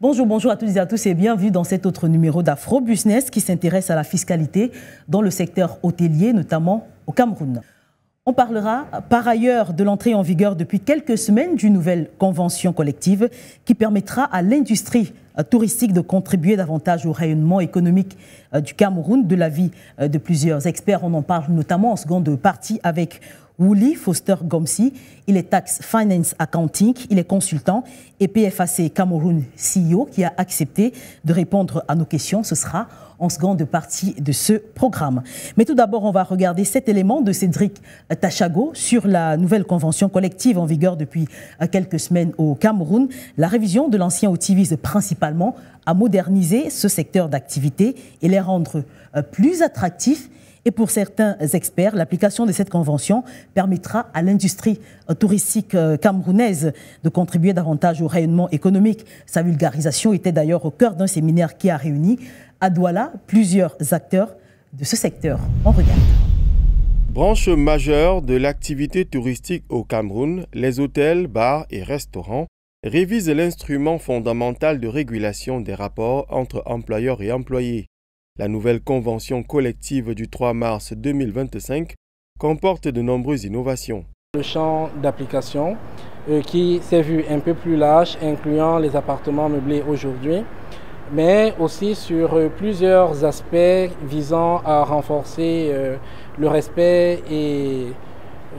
Bonjour à toutes et à tous et bienvenue dans cet autre numéro d'Afro Business qui s'intéresse à la fiscalité dans le secteur hôtelier, notamment au Cameroun. On parlera par ailleurs de l'entrée en vigueur depuis quelques semaines d'une nouvelle convention collective qui permettra à l'industrie touristique de contribuer davantage au rayonnement économique du Cameroun, de l'avis de plusieurs experts. On en parle notamment en seconde partie avec Wuli Foster Gomsi. Il est Tax Finance Accounting, il est consultant et PFAC Cameroun CEO qui a accepté de répondre à nos questions. Ce sera en seconde partie de ce programme. Mais tout d'abord, on va regarder cet élément de Cédric Tachago sur la nouvelle convention collective en vigueur depuis quelques semaines au Cameroun. La révision de l'ancien outil vise principalement à moderniser ce secteur d'activité et les rendre plus attractifs. Et pour certains experts, l'application de cette convention permettra à l'industrie touristique camerounaise de contribuer davantage au rayonnement économique. Sa vulgarisation était d'ailleurs au cœur d'un séminaire qui a réuni à Douala plusieurs acteurs de ce secteur. On regarde. Branche majeure de l'activité touristique au Cameroun, les hôtels, bars et restaurants révisent l'instrument fondamental de régulation des rapports entre employeurs et employés. La nouvelle convention collective du 3 mars 2025 comporte de nombreuses innovations. Le champ d'application qui s'est vu un peu plus large, incluant les appartements meublés aujourd'hui, mais aussi sur plusieurs aspects visant à renforcer le respect et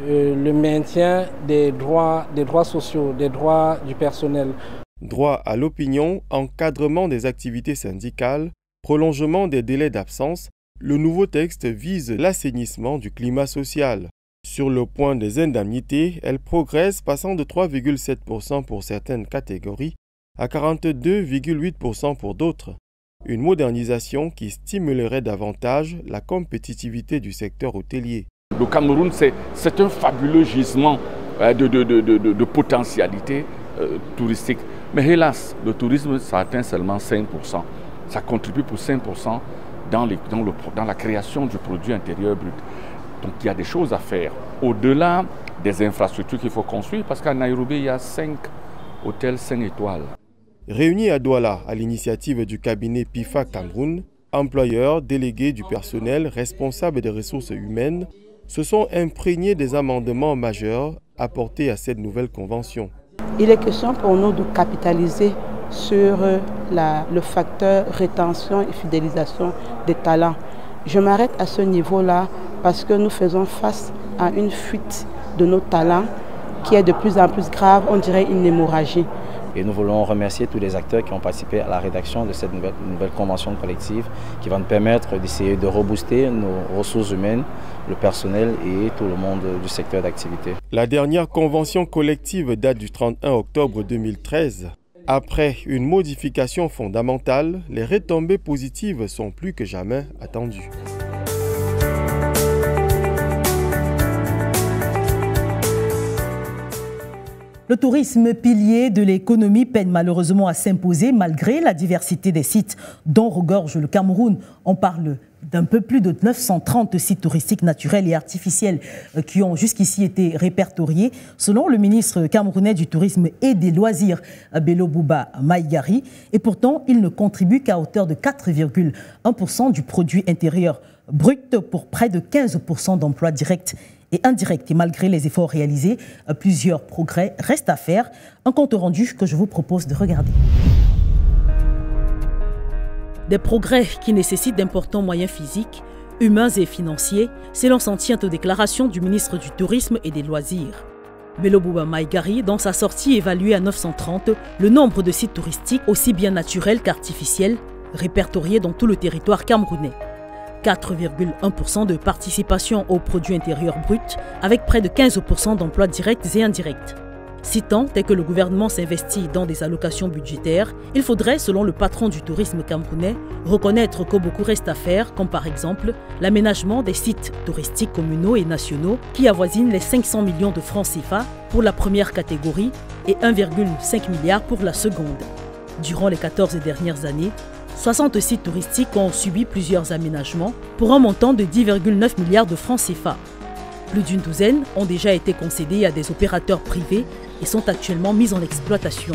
le maintien des droits sociaux, des droits du personnel. Droit à l'opinion, encadrement des activités syndicales, prolongement des délais d'absence, le nouveau texte vise l'assainissement du climat social. Sur le point des indemnités, elle progresse passant de 3,7% pour certaines catégories à 42,8% pour d'autres. Une modernisation qui stimulerait davantage la compétitivité du secteur hôtelier. Le Cameroun, c'est un fabuleux gisement de potentialité touristique. Mais hélas, le tourisme, ça atteint seulement 5%. Ça contribue pour 5% dans la création du produit intérieur brut. Donc il y a des choses à faire. Au-delà des infrastructures qu'il faut construire, parce qu'à Nairobi, il y a 5 hôtels 5 étoiles. Réunis à Douala à l'initiative du cabinet PIFA Cameroun, employeurs, délégués du personnel, responsables des ressources humaines, se sont imprégnés des amendements majeurs apportés à cette nouvelle convention. Il est question pour nous de capitaliser sur le facteur rétention et fidélisation des talents. Je m'arrête à ce niveau-là parce que nous faisons face à une fuite de nos talents qui est de plus en plus grave, on dirait une hémorragie. Et nous voulons remercier tous les acteurs qui ont participé à la rédaction de cette nouvelle convention collective qui va nous permettre d'essayer de rebooster nos ressources humaines, le personnel et tout le monde du secteur d'activité. La dernière convention collective date du 31 octobre 2013. Après une modification fondamentale, les retombées positives sont plus que jamais attendues. Le tourisme, pilier de l'économie, peine malheureusement à s'imposer malgré la diversité des sites dont regorge le Cameroun. On parle d'un peu plus de 930 sites touristiques naturels et artificiels qui ont jusqu'ici été répertoriés, selon le ministre camerounais du Tourisme et des Loisirs, Bello Bouba Maïgari. Et pourtant, il ne contribue qu'à hauteur de 4,1% du produit intérieur brut pour près de 15% d'emplois directs et indirects. Et malgré les efforts réalisés, plusieurs progrès restent à faire. Un compte rendu que je vous propose de regarder. Des progrès qui nécessitent d'importants moyens physiques, humains et financiers, c'est l'on s'en tient aux déclarations du ministre du Tourisme et des Loisirs. Bello Bouba Maïgari, dans sa sortie évaluée à 930, le nombre de sites touristiques aussi bien naturels qu'artificiels, répertoriés dans tout le territoire camerounais. 4,1% de participation au produit intérieur brut, avec près de 15% d'emplois directs et indirects. Si tant est que le gouvernement s'investit dans des allocations budgétaires, il faudrait, selon le patron du tourisme camerounais, reconnaître que beaucoup reste à faire, comme par exemple l'aménagement des sites touristiques communaux et nationaux qui avoisinent les 500 millions de francs CFA pour la première catégorie et 1,5 milliard pour la seconde. Durant les 14 dernières années, 60 sites touristiques ont subi plusieurs aménagements pour un montant de 10,9 milliards de francs CFA. Plus d'une douzaine ont déjà été concédés à des opérateurs privés et sont actuellement mis en exploitation.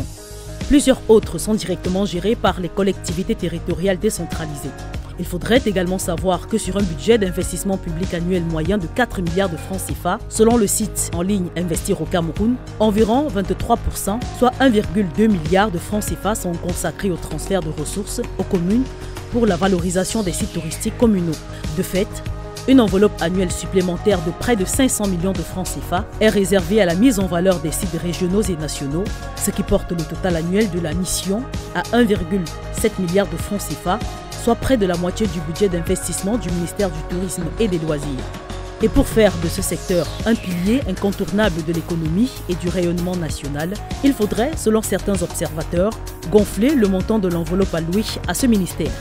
Plusieurs autres sont directement gérés par les collectivités territoriales décentralisées. Il faudrait également savoir que sur un budget d'investissement public annuel moyen de 4 milliards de francs CFA, selon le site en ligne Investir au Cameroun, environ 23%, soit 1,2 milliard de francs CFA sont consacrés au transfert de ressources aux communes pour la valorisation des sites touristiques communaux. De fait, une enveloppe annuelle supplémentaire de près de 500 millions de francs CFA est réservée à la mise en valeur des sites régionaux et nationaux, ce qui porte le total annuel de la mission à 1,7 milliard de francs CFA, soit près de la moitié du budget d'investissement du ministère du Tourisme et des Loisirs. Et pour faire de ce secteur un pilier incontournable de l'économie et du rayonnement national, il faudrait, selon certains observateurs, gonfler le montant de l'enveloppe allouée à ce ministère.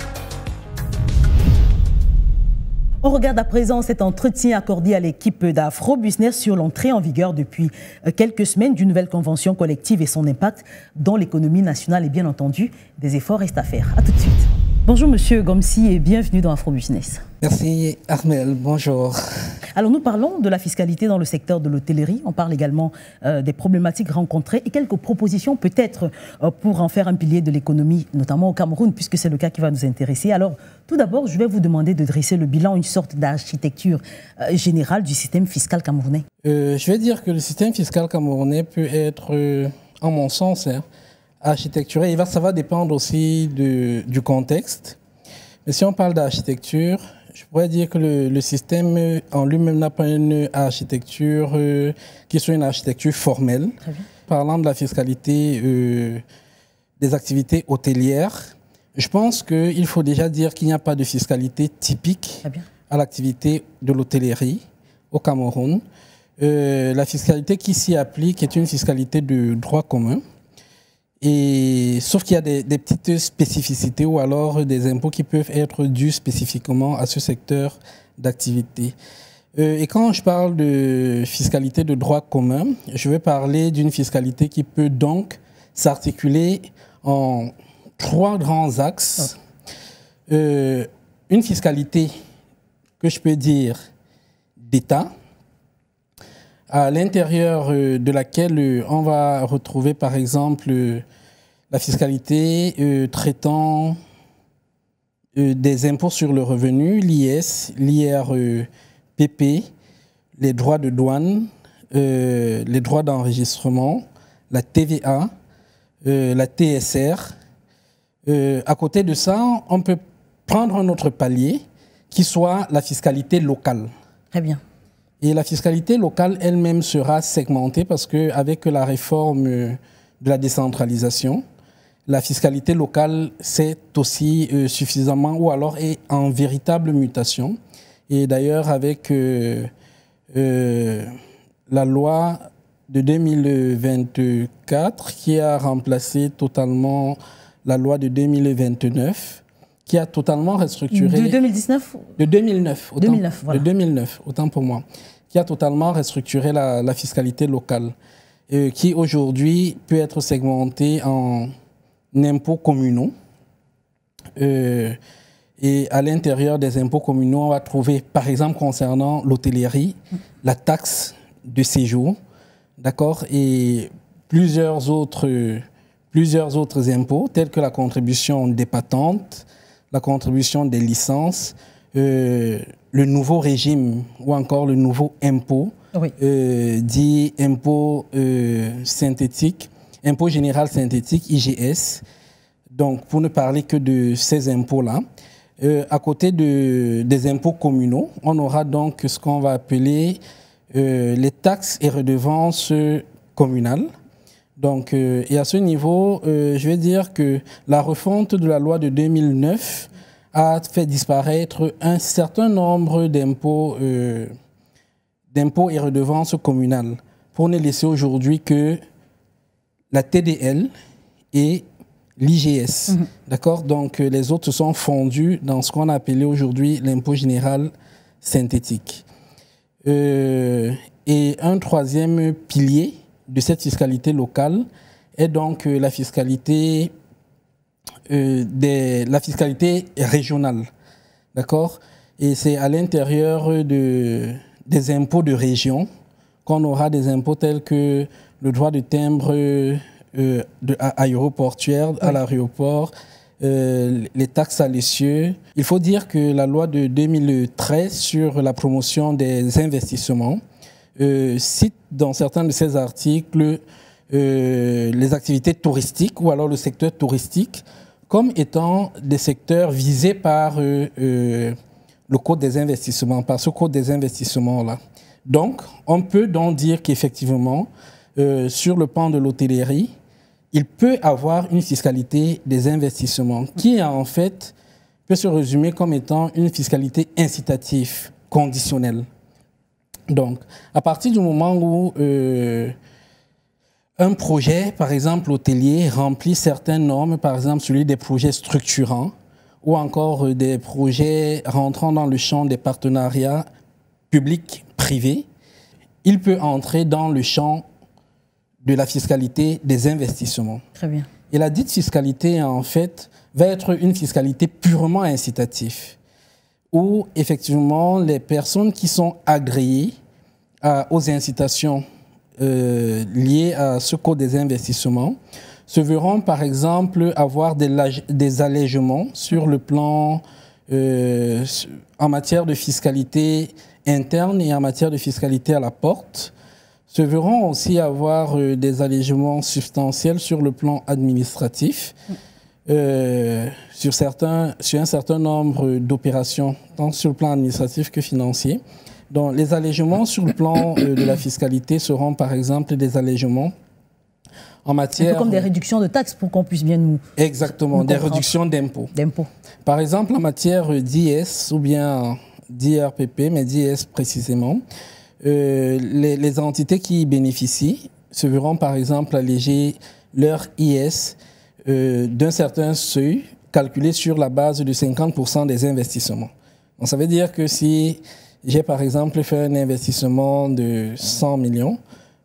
On regarde à présent cet entretien accordé à l'équipe d'Afro-Business sur l'entrée en vigueur depuis quelques semaines d'une nouvelle convention collective et son impact dans l'économie nationale. Et bien entendu, des efforts restent à faire. A tout de suite. Bonjour Monsieur Gomsi et bienvenue dans Afro-Business. Merci Armel, bonjour. Alors nous parlons de la fiscalité dans le secteur de l'hôtellerie. On parle également des problématiques rencontrées et quelques propositions peut-être pour en faire un pilier de l'économie, notamment au Cameroun, puisque c'est le cas qui va nous intéresser. Alors tout d'abord, je vais vous demander de dresser le bilan, une sorte d'architecture générale du système fiscal camerounais. Je vais dire que le système fiscal camerounais peut être, en mon sens, architecturé. Ça va dépendre aussi du contexte. Mais si on parle d'architecture, je pourrais dire que le système en lui-même n'a pas une architecture qui soit une architecture formelle. Parlant de la fiscalité des activités hôtelières, je pense qu'il faut déjà dire qu'il n'y a pas de fiscalité typique à l'activité de l'hôtellerie au Cameroun. La fiscalité qui s'y applique est une fiscalité de droit commun. Et, sauf qu'il y a des petites spécificités ou alors des impôts qui peuvent être dus spécifiquement à ce secteur d'activité. Et quand je parle de fiscalité de droit commun, je vais parler d'une fiscalité qui peut donc s'articuler en 3 grands axes. Une fiscalité que je peux dire d'État, à l'intérieur de laquelle on va retrouver par exemple la fiscalité traitant des impôts sur le revenu, l'IS, l'IRPP, les droits de douane, les droits d'enregistrement, la TVA, la TSR. À côté de ça, on peut prendre un autre palier qui soit la fiscalité locale. Très bien. Et la fiscalité locale elle-même sera segmentée parce qu'avec la réforme de la décentralisation, la fiscalité locale c'est aussi suffisamment ou alors est en véritable mutation. Et d'ailleurs avec la loi de 2024 qui a remplacé totalement la loi de 2029, qui a totalement restructuré... De 2019 De 2009. 2009, voilà. De 2009, autant pour moi. Qui a totalement restructuré la fiscalité locale, qui aujourd'hui peut être segmentée en impôts communaux. Et à l'intérieur des impôts communaux, on va trouver, par exemple, concernant l'hôtellerie, la taxe de séjour, d'accord, et plusieurs autres impôts, tels que la contribution des patentes, la contribution des licences, le nouveau régime ou encore le nouveau impôt, dit impôt synthétique, impôt général synthétique, IGS. Donc, pour ne parler que de ces impôts-là, à côté des impôts communaux, on aura donc ce qu'on va appeler les taxes et redevances communales. Donc, et à ce niveau, je vais dire que la refonte de la loi de 2009 a fait disparaître un certain nombre d'impôts et redevances communales pour ne laisser aujourd'hui que la TDL et l'IGS. D'accord? Donc, les autres sont fondus dans ce qu'on a appelé aujourd'hui l'impôt général synthétique. Et un troisième pilier de cette fiscalité locale est donc la fiscalité régionale, d'accord? Et c'est à l'intérieur des impôts de région qu'on aura des impôts tels que le droit de timbre aéroportuaires à l'aéroport, les taxes à l'essieu. Il faut dire que la loi de 2013 sur la promotion des investissements cite dans certains de ses articles les activités touristiques ou alors le secteur touristique comme étant des secteurs visés par le code des investissements, par ce code des investissements-là. Donc, on peut donc dire qu'effectivement, sur le plan de l'hôtellerie, il peut avoir une fiscalité des investissements qui, en fait, peut se résumer comme étant une fiscalité incitative, conditionnelle. Donc, à partir du moment où un projet, par exemple hôtelier, remplit certaines normes, par exemple celui des projets structurants ou encore des projets rentrant dans le champ des partenariats publics-privés, il peut entrer dans le champ de la fiscalité des investissements. Très bien. Et la dite fiscalité, en fait, va être une fiscalité purement incitative, où effectivement les personnes qui sont agréées aux incitations liées à ce code des investissements se verront par exemple avoir des allègements sur le plan en matière de fiscalité interne et en matière de fiscalité à la porte, se verront aussi avoir des allègements substantiels sur le plan administratif, sur un certain nombre d'opérations, tant sur le plan administratif que financier. Donc, les allègements sur le plan de la fiscalité seront par exemple des allègements en matière... Un peu comme des réductions de taxes pour qu'on puisse bien nous... Exactement, des réductions d'impôts. Par exemple, en matière d'IS ou bien d'IRPP, mais d'IS précisément, les entités qui y bénéficient se verront par exemple alléger leur IS d'un certain seuil calculé sur la base de 50% des investissements. Donc, ça veut dire que si j'ai par exemple fait un investissement de 100 millions,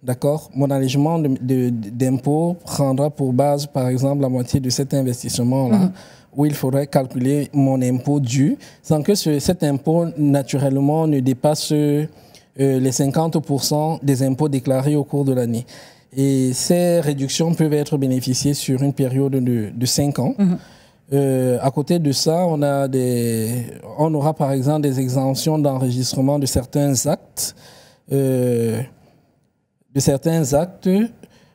d'accord, mon allègement d'impôt prendra pour base par exemple la moitié de cet investissement-là, où il faudrait calculer mon impôt dû, sans que cet impôt naturellement ne dépasse les 50% des impôts déclarés au cours de l'année. Et ces réductions peuvent être bénéficiées sur une période de 5 ans. À côté de ça, on aura par exemple des exemptions d'enregistrement de certains actes.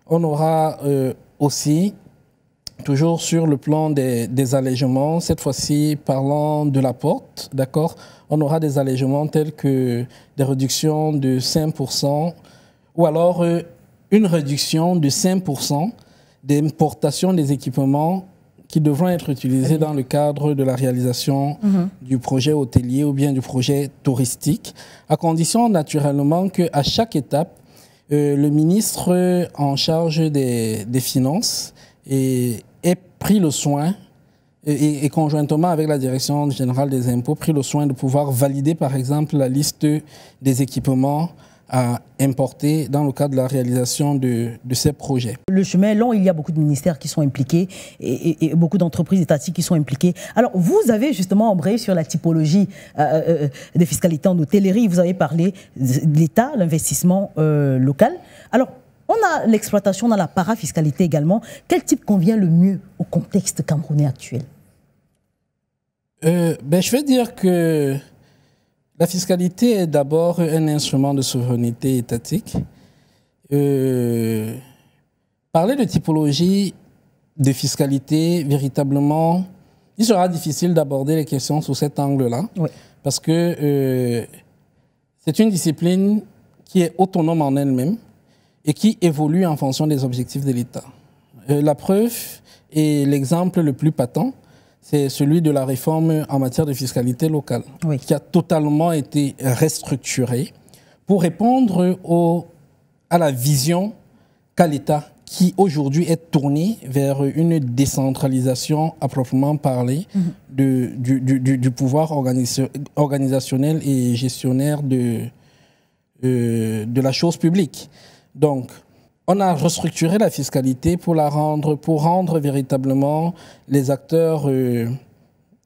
On aura aussi, toujours sur le plan des allègements, cette fois-ci parlant de la porte, d'accord, on aura des allègements tels que des réductions de 5% ou alors une réduction de 5% d'importation des équipements qui devront être utilisés dans le cadre de la réalisation du projet hôtelier ou bien du projet touristique, à condition naturellement qu'à chaque étape, le ministre en charge des Finances ait pris le soin et conjointement avec la Direction générale des impôts, pris le soin de pouvoir valider par exemple la liste des équipements à importer dans le cadre de la réalisation de ces projets. Le chemin est long, il y a beaucoup de ministères qui sont impliqués et beaucoup d'entreprises étatiques qui sont impliquées. Alors, vous avez justement embrayé sur la typologie des fiscalités en hôtellerie. Vous avez parlé de l'État, l'investissement local. Alors, on a l'exploitation, on a la parafiscalité également. Quel type convient le mieux au contexte camerounais actuel? Je vais dire que la fiscalité est d'abord un instrument de souveraineté étatique. Parler de typologie de fiscalité, véritablement, il sera difficile d'aborder les questions sous cet angle-là, parce que c'est une discipline qui est autonome en elle-même et qui évolue en fonction des objectifs de l'État. La preuve et l'exemple le plus patent, c'est celui de la réforme en matière de fiscalité locale, qui a totalement été restructurée pour répondre à la vision qu'a l'État, qui aujourd'hui est tourné vers une décentralisation à proprement parler du pouvoir organisationnel et gestionnaire de la chose publique. Donc, on a restructuré la fiscalité pour rendre véritablement les acteurs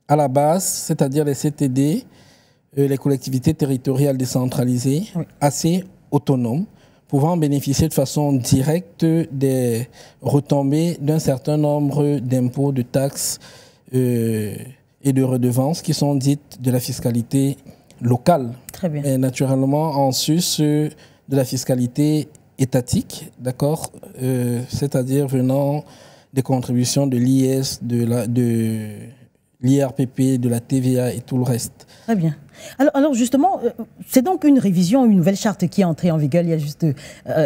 à la base, c'est-à-dire les CTD, les collectivités territoriales décentralisées, assez autonomes, pouvant bénéficier de façon directe des retombées d'un certain nombre d'impôts, de taxes et de redevances qui sont dites de la fiscalité locale. Très bien. Et naturellement, en sus de la fiscalité étatique, d'accord, c'est-à-dire venant des contributions de l'IS, de l'IRPP, de la TVA et tout le reste. Très bien. Alors justement, c'est donc une révision, une nouvelle charte qui est entrée en vigueur il y a juste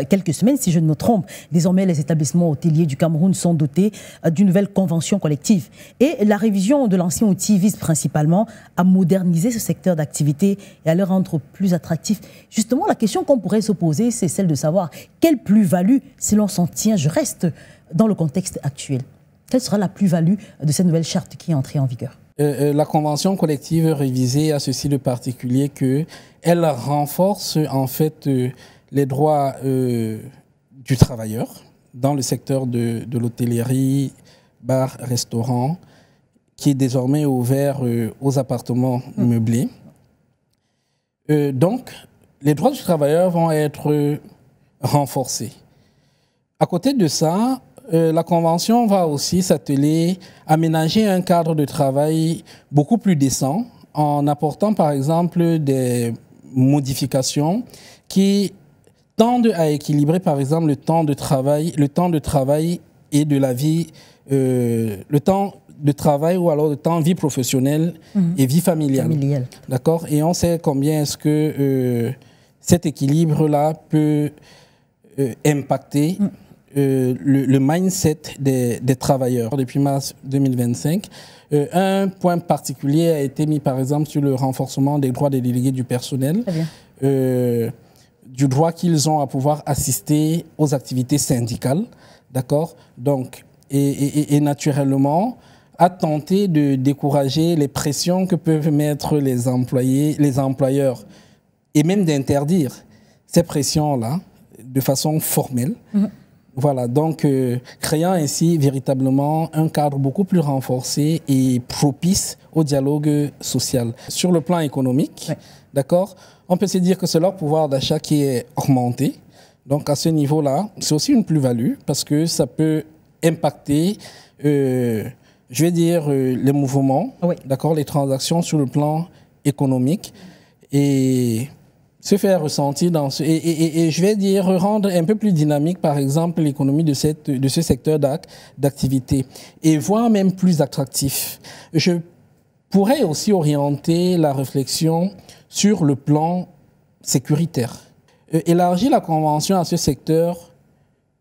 quelques semaines, si je ne me trompe. Désormais, les établissements hôteliers du Cameroun sont dotés d'une nouvelle convention collective. Et la révision de l'ancien outil vise principalement à moderniser ce secteur d'activité et à le rendre plus attractif. Justement, la question qu'on pourrait se poser, c'est celle de savoir quelle plus-value, si l'on s'en tient, je reste dans le contexte actuel. Quelle sera la plus-value de cette nouvelle charte qui est entrée en vigueur? La convention collective révisée a ceci de particulier qu'elle renforce en fait les droits du travailleur dans le secteur de l'hôtellerie, bar, restaurant, qui est désormais ouvert aux appartements meublés. Donc, les droits du travailleur vont être renforcés. À côté de ça, la Convention va aussi s'atteler à aménager un cadre de travail beaucoup plus décent en apportant par exemple des modifications qui tendent à équilibrer par exemple le temps de travail et de la vie, le temps de travail ou alors le temps vie professionnelle et vie familiale. D'accord ? Et on sait combien est-ce que cet équilibre-là peut impacter le mindset des travailleurs. Depuis mars 2025, un point particulier a été mis par exemple sur le renforcement des droits des délégués du personnel, du droit qu'ils ont à pouvoir assister aux activités syndicales, d'accord ? Donc, et naturellement, à tenter de décourager les pressions que peuvent mettre les employeurs, et même d'interdire ces pressions-là de façon formelle. Voilà, donc créant ainsi véritablement un cadre beaucoup plus renforcé et propice au dialogue social. Sur le plan économique, d'accord, on peut se dire que c'est leur pouvoir d'achat qui est augmenté. Donc à ce niveau-là, c'est aussi une plus-value parce que ça peut impacter, je vais dire, les mouvements, d'accord, les transactions sur le plan économique et se faire ressentir dans ce... Et je vais dire, rendre un peu plus dynamique, par exemple, l'économie de ce secteur d'activité et voire même plus attractif. Je pourrais aussi orienter la réflexion sur le plan sécuritaire. Élargir la convention à ce secteur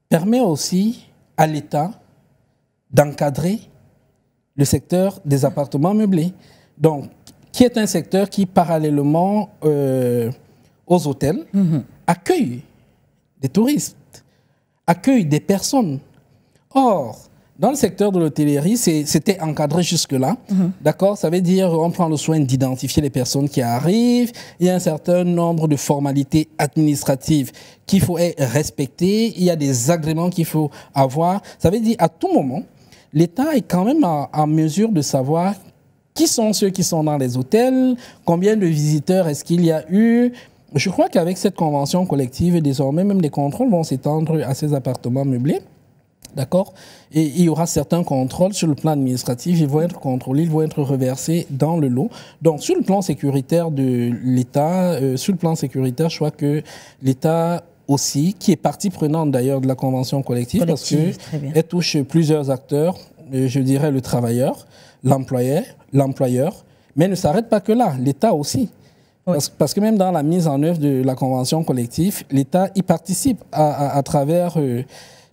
permet aussi à l'État d'encadrer le secteur des appartements meublés, donc, qui est un secteur qui, parallèlement aux hôtels, accueille des touristes, accueille des personnes. Or, dans le secteur de l'hôtellerie, c'était encadré jusque-là. D'accord ? Ça veut dire on prend le soin d'identifier les personnes qui arrivent. Il y a un certain nombre de formalités administratives qu'il faut respecter. Il y a des agréments qu'il faut avoir. Ça veut dire à tout moment, l'État est quand même en mesure de savoir qui sont ceux qui sont dans les hôtels, combien de visiteurs est-ce qu'il y a eu. Je crois qu'avec cette convention collective, désormais, même les contrôles vont s'étendre à ces appartements meublés. D'accord ? Et il y aura certains contrôles sur le plan administratif. Ils vont être contrôlés, ils vont être reversés dans le lot. Donc, sur le plan sécuritaire de l'État, je crois que l'État aussi, qui est partie prenante d'ailleurs de la convention collective, parce qu'elle touche plusieurs acteurs, je dirais le travailleur, l'employeur, mais ne s'arrête pas que là, l'État aussi. Parce que même dans la mise en œuvre de la convention collective, l'État y participe à travers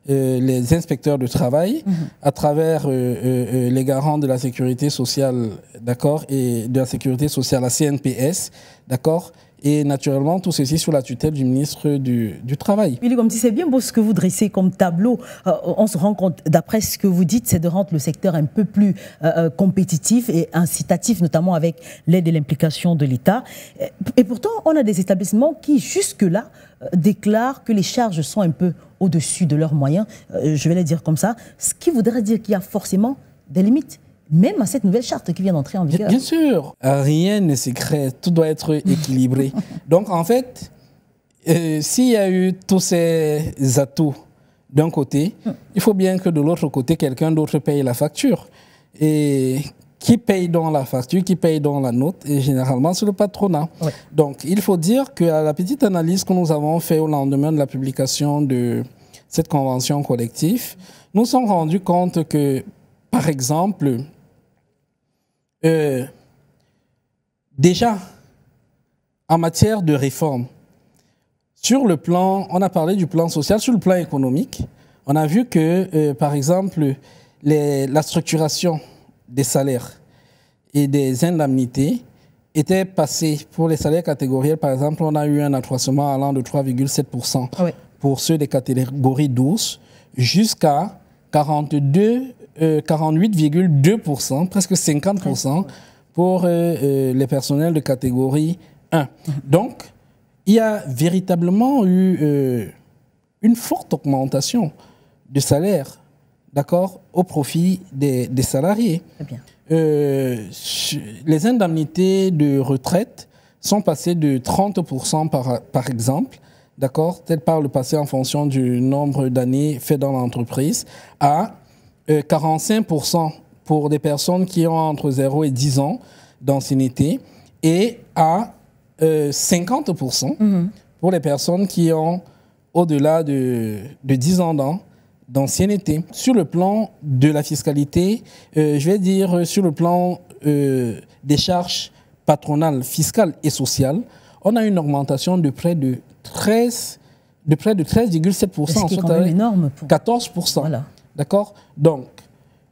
les inspecteurs de travail, à travers les garants de la sécurité sociale, d'accord, et de la sécurité sociale, la CNPS, d'accord, et naturellement tout ceci sous la tutelle du ministre du Travail. Willy Gomti, c'est bien beau ce que vous dressez comme tableau. On se rend compte, d'après ce que vous dites, c'est de rendre le secteur un peu plus compétitif et incitatif, notamment avec l'aide et l'implication de l'État. Et pourtant, on a des établissements qui, jusque-là, déclarent que les charges sont un peu au-dessus de leurs moyens. Je vais les dire comme ça. Ce qui voudrait dire qu'il y a forcément des limites, même à cette nouvelle charte qui vient d'entrer en vigueur. Bien sûr, rien ne se crée, tout doit être équilibré. Donc en fait, s'il y a eu tous ces atouts d'un côté, il faut bien que de l'autre côté, quelqu'un d'autre paye la facture. Et qui paye donc la facture, qui paye donc la note, et généralement c'est le patronat. Ouais. Donc il faut dire qu'à la petite analyse que nous avons faite au lendemain de la publication de cette convention collective, nous nous sommes rendus compte que, par exemple, déjà, en matière de réforme, sur le plan, on a parlé du plan social, sur le plan économique, on a vu que, par exemple, la structuration des salaires et des indemnités était passée pour les salaires catégoriels. Par exemple, on a eu un accroissement allant de 3,7% pour ceux des catégories 12 jusqu'à 48,2%, presque 50% pour les personnels de catégorie 1. Donc, il y a véritablement eu une forte augmentation de salaire, d'accord, au profit des salariés. Très bien. Les indemnités de retraite sont passées de 30% par exemple, d'accord, peut-être par le passé en fonction du nombre d'années fait dans l'entreprise, à 45% pour des personnes qui ont entre 0 et 10 ans d'ancienneté et à 50% pour les personnes qui ont au-delà de 10 ans d'ancienneté. Sur le plan de la fiscalité, je vais dire sur le plan des charges patronales, fiscales et sociales, on a une augmentation de près de 13,7%. Ce qui est quand même énorme. 14%. Voilà. D'accord ? Donc,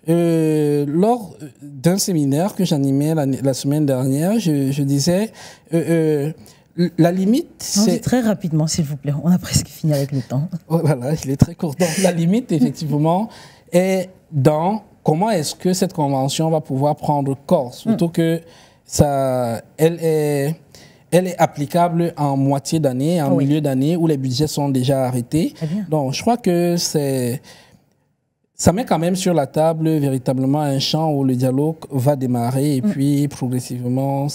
lors d'un séminaire que j'animais la semaine dernière, je disais, la limite... C'est très rapidement, s'il vous plaît. On a presque fini avec le temps. Oh, voilà, il est très court. Donc, la limite, effectivement, est dans comment est-ce que cette convention va pouvoir prendre corps. Surtout que elle est applicable en moitié d'année, en milieu d'année, où les budgets sont déjà arrêtés. Donc, je crois que ça met quand même sur la table véritablement un champ où le dialogue va démarrer et puis progressivement,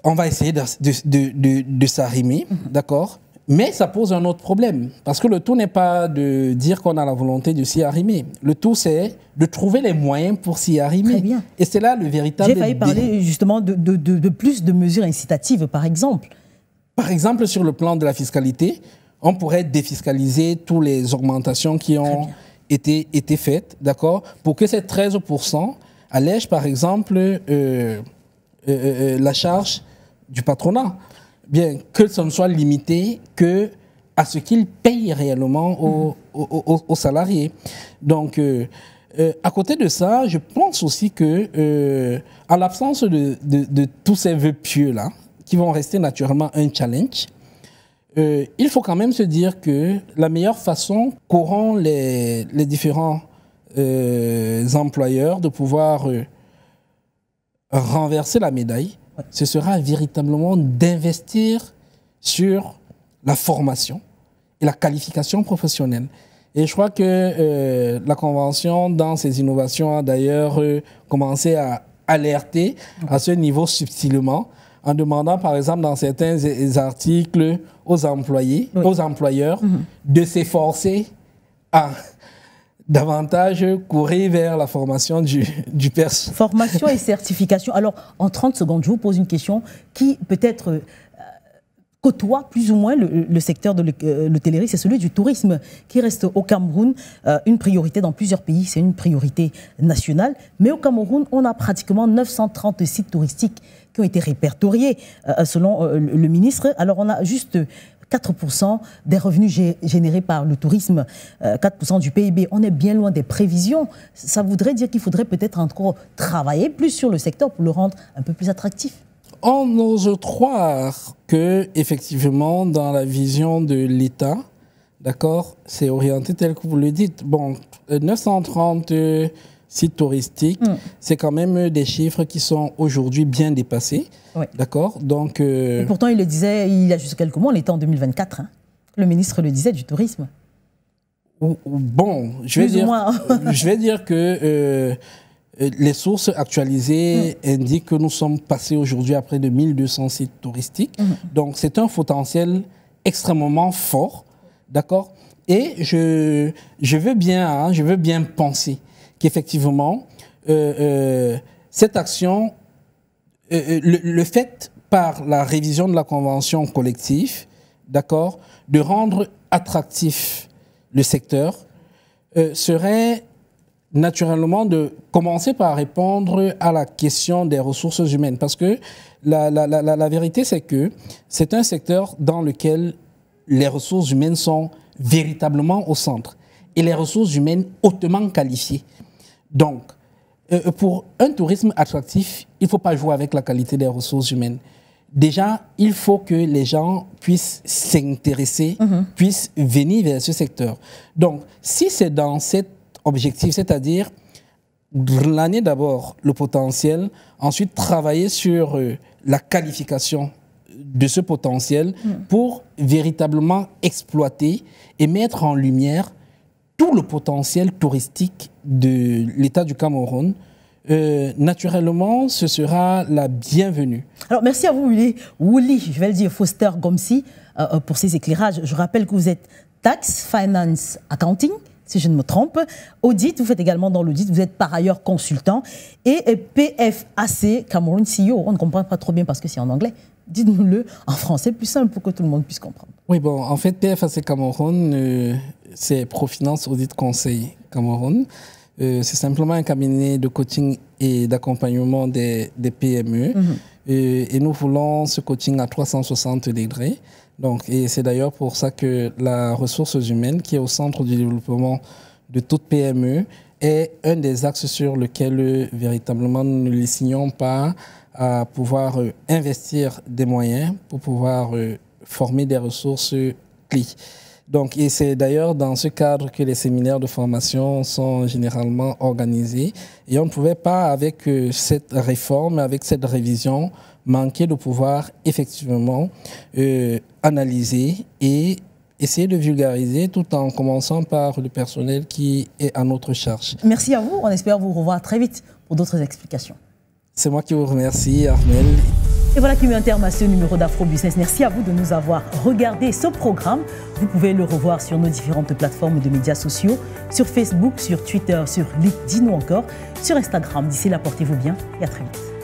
on va essayer de s'arrimer, d'accord ? Mais ça pose un autre problème, parce que le tout n'est pas de dire qu'on a la volonté de s'y arrimer. Le tout, c'est de trouver les moyens pour s'y arrimer. Très bien. Et c'est là le véritable... J'ai failli parler justement de plus de mesures incitatives, par exemple. Par exemple, sur le plan de la fiscalité, on pourrait défiscaliser toutes les augmentations qui ont été faites, d'accord, pour que ces 13% allègent, par exemple, la charge du patronat. Bien, que ce ne soit limité que à ce qu'ils payent réellement aux salariés. Donc, à côté de ça, je pense aussi que, en l'absence de tous ces vœux pieux-là, qui vont rester naturellement un challenge, il faut quand même se dire que la meilleure façon qu'auront les différents employeurs de pouvoir renverser la médaille, ce sera véritablement d'investir sur la formation et la qualification professionnelle. Et je crois que la Convention, dans ses innovations, a d'ailleurs commencé à alerter à ce niveau subtilement, en demandant, par exemple, dans certains articles aux employeurs, de s'efforcer à davantage courir vers la formation du personnel. Formation et certification. Alors, en 30 secondes, je vous pose une question qui peut-être côtoie plus ou moins le secteur de l'hôtellerie, c'est celui du tourisme qui reste au Cameroun une priorité dans plusieurs pays, c'est une priorité nationale. Mais au Cameroun, on a pratiquement 930 sites touristiques qui ont été répertoriés selon le ministre. Alors, on a juste 4% des revenus générés par le tourisme, 4% du PIB. On est bien loin des prévisions. Ça voudrait dire qu'il faudrait peut-être encore travailler plus sur le secteur pour le rendre un peu plus attractif. On ose croire que, effectivement, dans la vision de l'État, d'accord, c'est orienté tel que vous le dites. Bon, 930 sites touristiques, c'est quand même des chiffres qui sont aujourd'hui bien dépassés, d'accord. Donc, et pourtant, il le disait il y a juste quelques mois, on était en 2024. Hein. Le ministre le disait du tourisme. Bon, je vais dire que les sources actualisées indiquent que nous sommes passés aujourd'hui à près de 1200 sites touristiques. Donc, c'est un potentiel extrêmement fort, d'accord? Et je veux bien penser qu'effectivement, cette action, le fait par la révision de la convention collective, d'accord, de rendre attractif le secteur, serait naturellement de commencer par répondre à la question des ressources humaines. Parce que la vérité, c'est que c'est un secteur dans lequel les ressources humaines sont véritablement au centre. Et les ressources humaines hautement qualifiées. Donc, pour un tourisme attractif, il ne faut pas jouer avec la qualité des ressources humaines. Déjà, il faut que les gens puissent s'intéresser, puissent venir vers ce secteur. Donc, si c'est dans cet objectif, c'est-à-dire glaner d'abord le potentiel, ensuite travailler sur la qualification de ce potentiel pour véritablement exploiter et mettre en lumière tout le potentiel touristique de l'État du Cameroun, naturellement, ce sera la bienvenue. Alors, merci à vous, Wuli, je vais le dire, Foster Gomsi, pour ces éclairages. Je rappelle que vous êtes Tax, Finance, Accounting, si je ne me trompe. Audit, vous faites également dans l'audit, vous êtes par ailleurs consultant. Et PFAC, Cameroun CEO, on ne comprend pas trop bien parce que c'est en anglais. Dites-nous-le en français, plus simple pour que tout le monde puisse comprendre. Oui, bon, en fait, PFAC Cameroun, c'est Profinance Audit Conseil Cameroun. C'est simplement un cabinet de coaching et d'accompagnement des PME. Et nous voulons ce coaching à 360 degrés. Donc, et c'est d'ailleurs pour ça que la ressource humaine, qui est au centre du développement de toute PME, est un des axes sur lesquels véritablement nous ne les signons pas à pouvoir investir des moyens pour pouvoir former des ressources clés. Donc, et c'est d'ailleurs dans ce cadre que les séminaires de formation sont généralement organisés. Et on ne pouvait pas, avec cette réforme, avec cette révision, manquer de pouvoir effectivement analyser et essayer de vulgariser tout en commençant par le personnel qui est à notre charge. Merci à vous. On espère vous revoir très vite pour d'autres explications. C'est moi qui vous remercie, Armel. Et voilà qui met un terme à ce numéro d'Afro Business. Merci à vous de nous avoir regardé ce programme. Vous pouvez le revoir sur nos différentes plateformes de médias sociaux, sur Facebook, sur Twitter, sur LinkedIn ou encore sur Instagram. D'ici là, portez-vous bien et à très vite.